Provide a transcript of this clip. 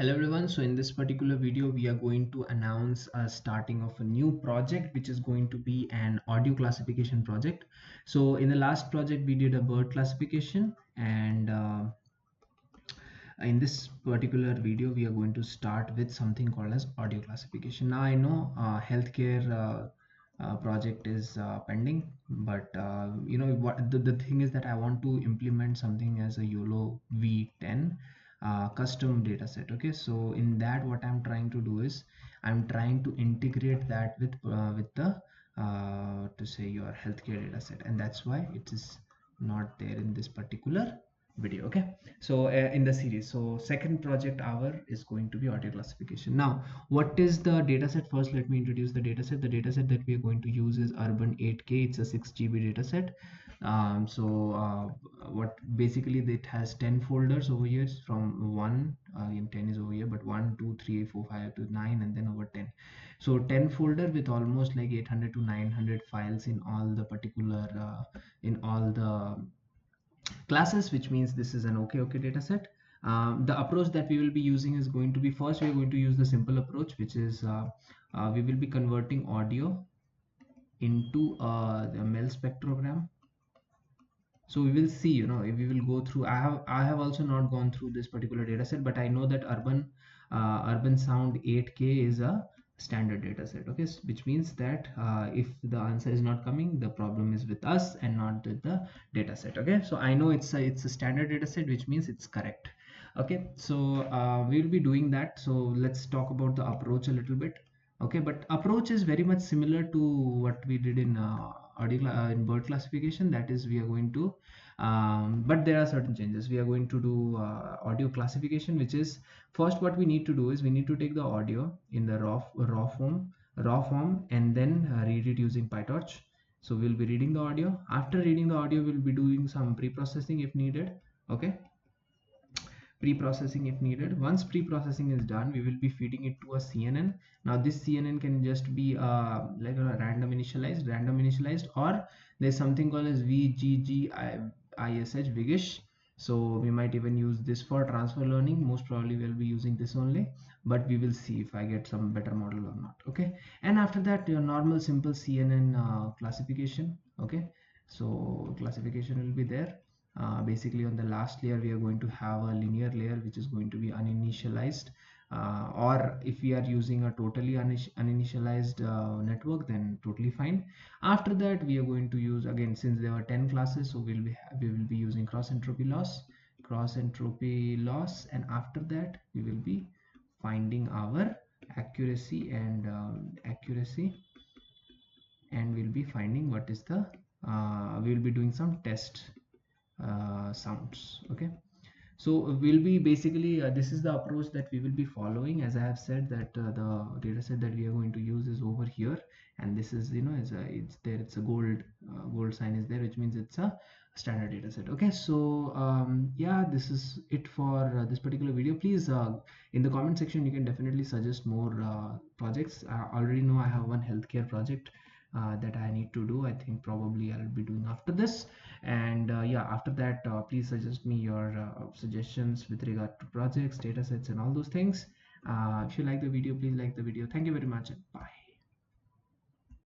Hello everyone, so in this particular video we are going to announce a starting of a new project which is going to be an audio classification project. So in the last project we did a bird classification, and in this particular video we are going to start with something called as audio classification. Now I know healthcare project is pending, but you know what, the thing is that I want to implement something as a YOLO v10 custom data set. Okay, so in that what I'm trying to do is I'm trying to integrate that with the to say your healthcare data set, and that's why it is not there in this particular video. Okay, so in the series, so second project hour is going to be audio classification. Now what is the data set? First let me introduce the data set. The data set that we are going to use is urban 8K. It's a 6 GB data set. What basically it has 10 folders over here from 1 and 10 is over here, but 1 2 3 4 5 to 9 and then over 10. So 10 folder with almost like 800 to 900 files in all the particular in all the classes, which means this is an okay data set. The approach that we will be using is going to be, first we are going to use the simple approach, which is we will be converting audio into the ML spectrogram. So we will see, you know, if we will go through, I have also not gone through this particular data set, but I know that urban sound 8K is a standard data set. Okay, which means that if the answer is not coming, the problem is with us and not with the data set. Okay, so I know it's a standard data set, which means it's correct. Okay, so we will be doing that. So let's talk about the approach a little bit. Okay, but approach is very much similar to what we did in in bird classification. That is, we are going to but there are certain changes. We are going to do audio classification, which is, first what we need to do is we need to take the audio in the raw form and then read it using PyTorch. So we'll be reading the audio. After reading the audio, we'll be doing some pre-processing if needed. Okay, pre-processing if needed. Once pre-processing is done, we will be feeding it to a CNN. Now this CNN can just be like a random initialized, or there's something called as VGGISH Vigish. So we might even use this for transfer learning. Most probably we'll be using this only, but we will see if I get some better model or not. Okay, and after that your normal simple CNN classification. Okay, so classification will be there. Basically on the last layer we are going to have a linear layer which is going to be uninitialized, or if we are using a totally uninitialized network, then totally fine. After that we are going to use, again, since there were 10 classes, so we will be using cross entropy loss, and after that we will be finding our accuracy, and we'll be finding what is the we will be doing some test sounds. Okay, so we'll be basically this is the approach that we will be following. As I have said that the data set that we are going to use is over here, and this is, you know, it's there, it's a gold sign is there, which means it's a standard data set. Okay, so yeah, this is it for this particular video. Please in the comment section you can definitely suggest more projects. I already know I have one healthcare project that I need to do. I think probably I'll be doing after this, and yeah, after that please suggest me your suggestions with regard to projects, data sets, and all those things. If you like the video, please like the video. Thank you very much, and bye.